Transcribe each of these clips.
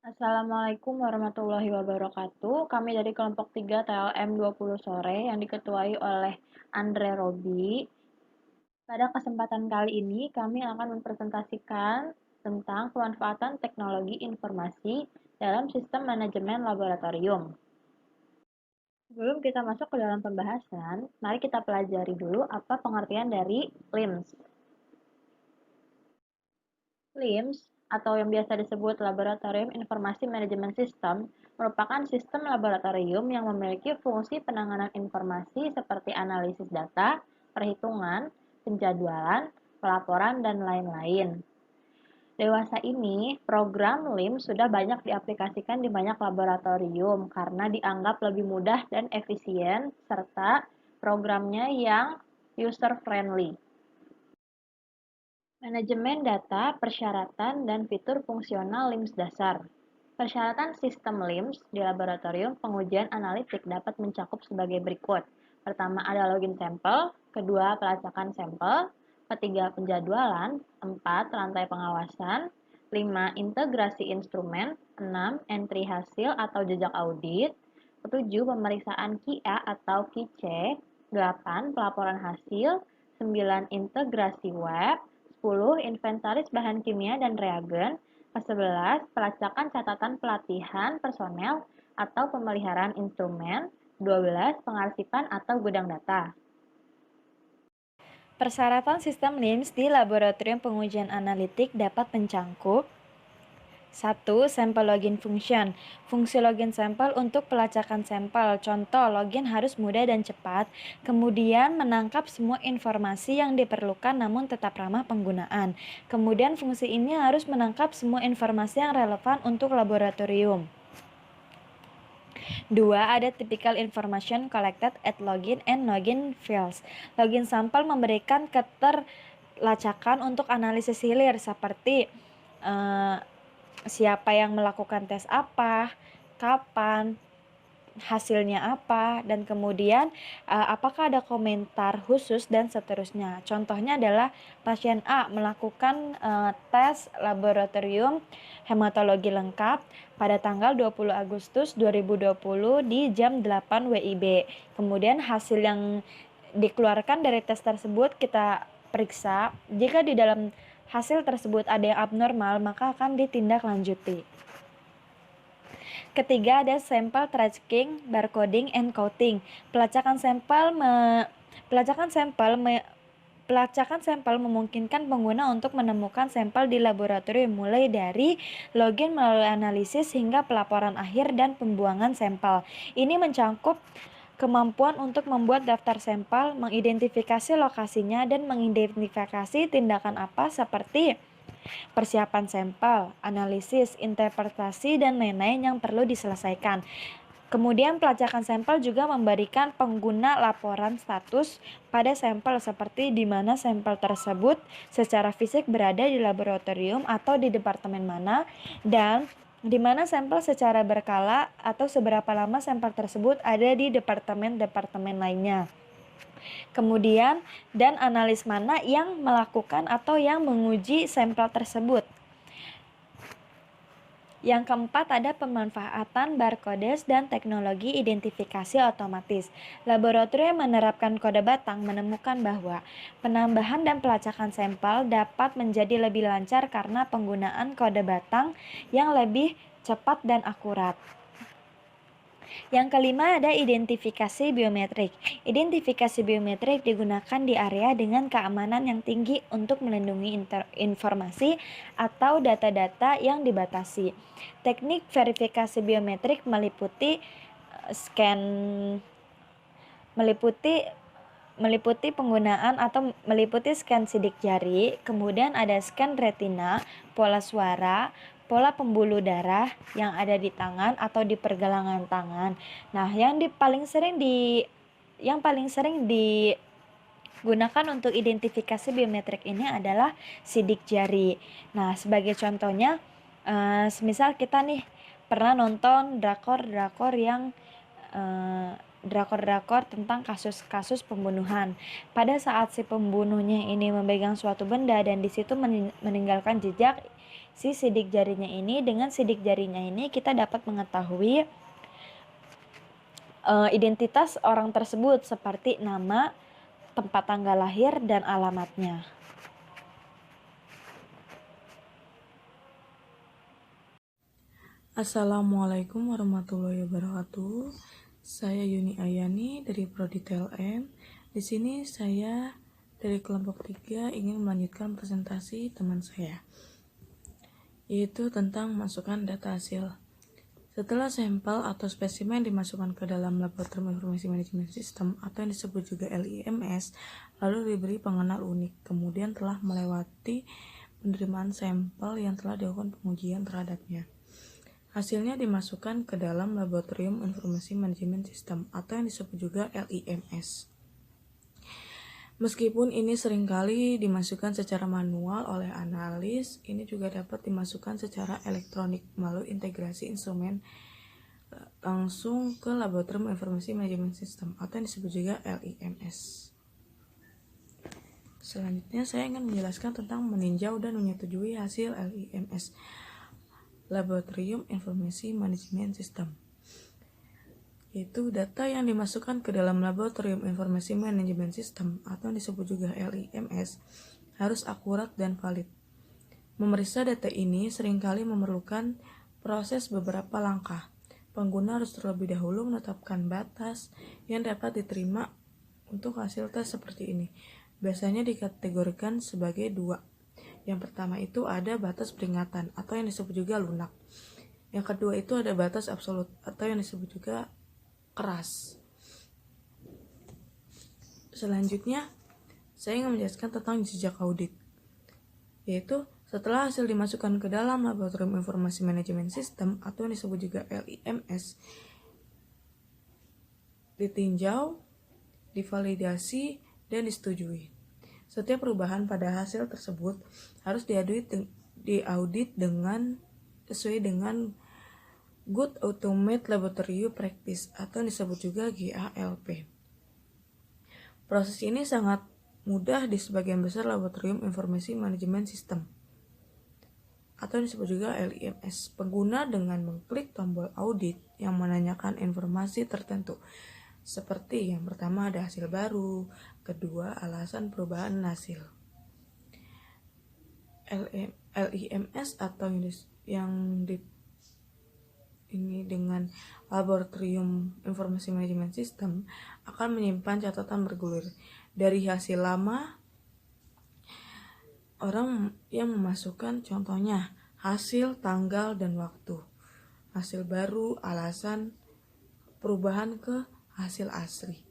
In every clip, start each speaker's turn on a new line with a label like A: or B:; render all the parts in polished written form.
A: Assalamualaikum warahmatullahi wabarakatuh. Kami dari kelompok 3 TLM 20 sore yang diketuai oleh Andre Robi. Pada kesempatan kali ini kami akan mempresentasikan tentang pemanfaatan teknologi informasi dalam sistem manajemen laboratorium. Sebelum kita masuk ke dalam pembahasan, mari kita pelajari dulu apa pengertian dari LIMS. LIMS, atau yang biasa disebut Laboratorium Informasi Manajemen Sistem, merupakan sistem laboratorium yang memiliki fungsi penanganan informasi seperti analisis data, perhitungan, penjadwalan, pelaporan, dan lain-lain. Dewasa ini, program LIMS sudah banyak diaplikasikan di banyak laboratorium karena dianggap lebih mudah dan efisien, serta programnya yang user-friendly. Manajemen data, persyaratan, dan fitur fungsional LIMS dasar. Persyaratan sistem LIMS di laboratorium pengujian analitik dapat mencakup sebagai berikut. Pertama ada login sampel, kedua pelacakan sampel, ketiga penjadwalan, empat rantai pengawasan, lima integrasi instrumen, enam entry hasil atau jejak audit, ketujuh pemeriksaan QA atau QC, delapan pelaporan hasil, 9 integrasi web, 10 inventaris bahan kimia dan reagen, ke-11 pelacakan catatan pelatihan personel atau pemeliharaan instrumen, 12 pengarsipan atau gudang data.
B: Persyaratan sistem LIMS di laboratorium pengujian analitik dapat mencakup 1. Sampel login function. Fungsi login sampel untuk pelacakan sampel. Contoh, login harus mudah dan cepat. Kemudian menangkap semua informasi yang diperlukan namun tetap ramah penggunaan. Kemudian fungsi ini harus menangkap semua informasi yang relevan untuk laboratorium. 2. Ada typical information collected at login and login fields. Login sampel memberikan keterlacakan untuk analisis hilir seperti siapa yang melakukan tes apa, kapan, hasilnya apa, dan kemudian apakah ada komentar khusus dan seterusnya. Contohnya adalah pasien A melakukan tes laboratorium hematologi lengkap pada tanggal 20 Agustus 2020 di jam 8 WIB. Kemudian hasil yang dikeluarkan dari tes tersebut kita periksa. Jika di dalam hasil tersebut ada yang abnormal, maka akan ditindaklanjuti. Ketiga ada sampel tracking, barcoding, and coding. Pelacakan sampel memungkinkan pengguna untuk menemukan sampel di laboratorium mulai dari login melalui analisis hingga pelaporan akhir dan pembuangan sampel. Ini mencakup kemampuan untuk membuat daftar sampel, mengidentifikasi lokasinya, dan mengidentifikasi tindakan apa seperti persiapan sampel, analisis, interpretasi, dan lain-lain yang perlu diselesaikan. Kemudian pelacakan sampel juga memberikan pengguna laporan status pada sampel seperti di mana sampel tersebut secara fisik berada di laboratorium atau di departemen mana, dan di mana sampel secara berkala atau seberapa lama sampel tersebut ada di departemen-departemen lainnya. Kemudian, dan analis mana yang melakukan atau yang menguji sampel tersebut. Yang keempat ada pemanfaatan barcodes dan teknologi identifikasi otomatis. Laboratorium yang menerapkan kode batang menemukan bahwa penambahan dan pelacakan sampel dapat menjadi lebih lancar karena penggunaan kode batang yang lebih cepat dan akurat. Yang kelima ada identifikasi biometrik. Identifikasi biometrik digunakan di area dengan keamanan yang tinggi untuk melindungi informasi atau data-data yang dibatasi. Teknik verifikasi biometrik meliputi scan sidik jari, kemudian ada scan retina, pola suara, pola pembuluh darah yang ada di tangan atau di pergelangan tangan. Nah, yang paling sering digunakan untuk identifikasi biometrik ini adalah sidik jari. Nah, sebagai contohnya, semisal kita nih pernah nonton drakor yang drakor tentang kasus-kasus pembunuhan. Pada saat si pembunuhnya ini memegang suatu benda dan di situ meninggalkan jejak, si sidik jarinya ini. Dengan sidik jarinya ini kita dapat mengetahui identitas orang tersebut seperti nama, tempat tanggal lahir, dan alamatnya.
C: Assalamualaikum warahmatullahi wabarakatuh. Saya Yuni Ayani dari Prodi TLN. Di sini saya dari kelompok 3 ingin melanjutkan presentasi teman saya, yaitu tentang masukkan data hasil. Setelah sampel atau spesimen dimasukkan ke dalam Laboratorium Informasi Manajemen Sistem atau yang disebut juga LIMS, lalu diberi pengenal unik, kemudian telah melewati penerimaan sampel yang telah dilakukan pengujian terhadapnya. Hasilnya dimasukkan ke dalam Laboratorium Informasi Manajemen Sistem atau yang disebut juga LIMS. Meskipun ini seringkali dimasukkan secara manual oleh analis, ini juga dapat dimasukkan secara elektronik melalui integrasi instrumen langsung ke Laboratorium Informasi Manajemen Sistem atau yang disebut juga LIMS. Selanjutnya saya ingin menjelaskan tentang meninjau dan menyetujui hasil LIMS. Laboratorium Informasi Manajemen Sistem, yaitu data yang dimasukkan ke dalam Laboratorium Informasi Manajemen Sistem atau yang disebut juga LIMS harus akurat dan valid. Memeriksa data ini seringkali memerlukan proses beberapa langkah. Pengguna harus terlebih dahulu menetapkan batas yang dapat diterima untuk hasil tes seperti ini. Biasanya dikategorikan sebagai 2. Yang pertama itu ada batas peringatan atau yang disebut juga lunak. Yang kedua itu ada batas absolut atau yang disebut juga keras. Selanjutnya, saya ingin menjelaskan tentang jejak audit, yaitu setelah hasil dimasukkan ke dalam Laboratorium Informasi Manajemen Sistem atau yang disebut juga LIMS, ditinjau, divalidasi, dan disetujui. Setiap perubahan pada hasil tersebut harus diaudit dengan sesuai dengan Good Automated Laboratory Practice atau disebut juga GALP. Proses ini sangat mudah di sebagian besar Laboratorium Informasi Manajemen Sistem atau disebut juga LIMS. Pengguna dengan mengklik tombol audit yang menanyakan informasi tertentu, seperti yang pertama ada hasil baru, kedua alasan perubahan hasil. LIMS atau yang ini dengan Laboratorium Informasi Manajemen Sistem akan menyimpan catatan bergulir dari hasil lama orang yang memasukkan, contohnya hasil, tanggal, dan waktu. Hasil baru, alasan perubahan ke hasil asli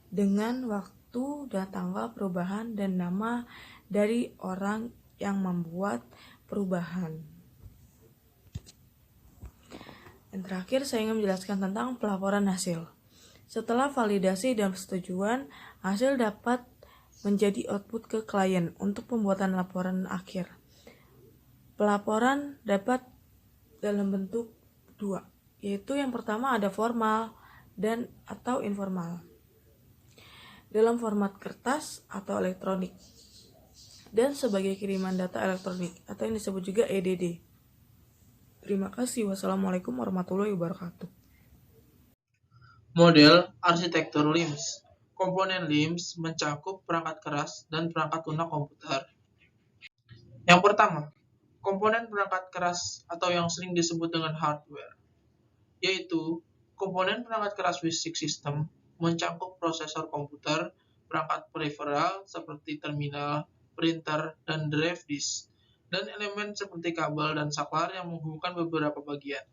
C: dengan waktu dan tanggal perubahan dan nama dari orang yang membuat perubahan. Dan terakhir saya ingin menjelaskan tentang pelaporan hasil. Setelah validasi dan persetujuan, hasil dapat menjadi output ke klien untuk pembuatan laporan akhir. Pelaporan dapat dalam bentuk 2, yaitu yang pertama ada formal dan atau informal, dalam format kertas atau elektronik, dan sebagai kiriman data elektronik atau yang disebut juga EDD. Terima kasih. Wassalamualaikum warahmatullahi wabarakatuh.
D: Model arsitektur LIMS. Komponen LIMS mencakup perangkat keras dan perangkat lunak komputer. Yang pertama, komponen perangkat keras atau yang sering disebut dengan hardware, yaitu komponen perangkat keras basic system mencakup prosesor komputer, perangkat peripheral seperti terminal, printer, dan drive disk, dan elemen seperti kabel dan saklar yang menghubungkan beberapa bagian.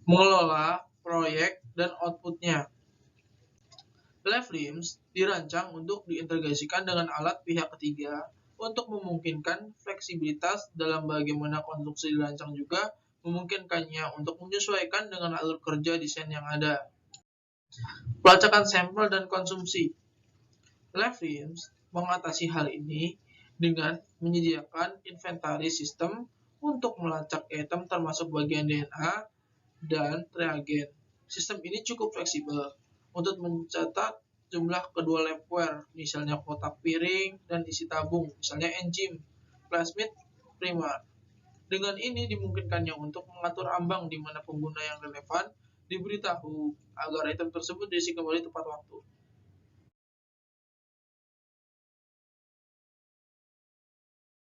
D: Mengelola proyek dan outputnya. LIMS dirancang untuk diintegrasikan dengan alat pihak ketiga untuk memungkinkan fleksibilitas dalam bagaimana konstruksi dirancang, juga memungkinkannya untuk menyesuaikan dengan alur kerja desain yang ada. Pelacakan sampel dan konsumsi. LIMS mengatasi hal ini dengan menyediakan inventaris sistem untuk melacak item termasuk bagian DNA dan reagen. Sistem ini cukup fleksibel untuk mencatat jumlah kedua labware, misalnya kotak piring dan isi tabung, misalnya enzim, plasmid, primer. Dengan ini dimungkinkannya untuk mengatur ambang di mana pengguna yang relevan diberitahu agar item tersebut diisi kembali tepat waktu.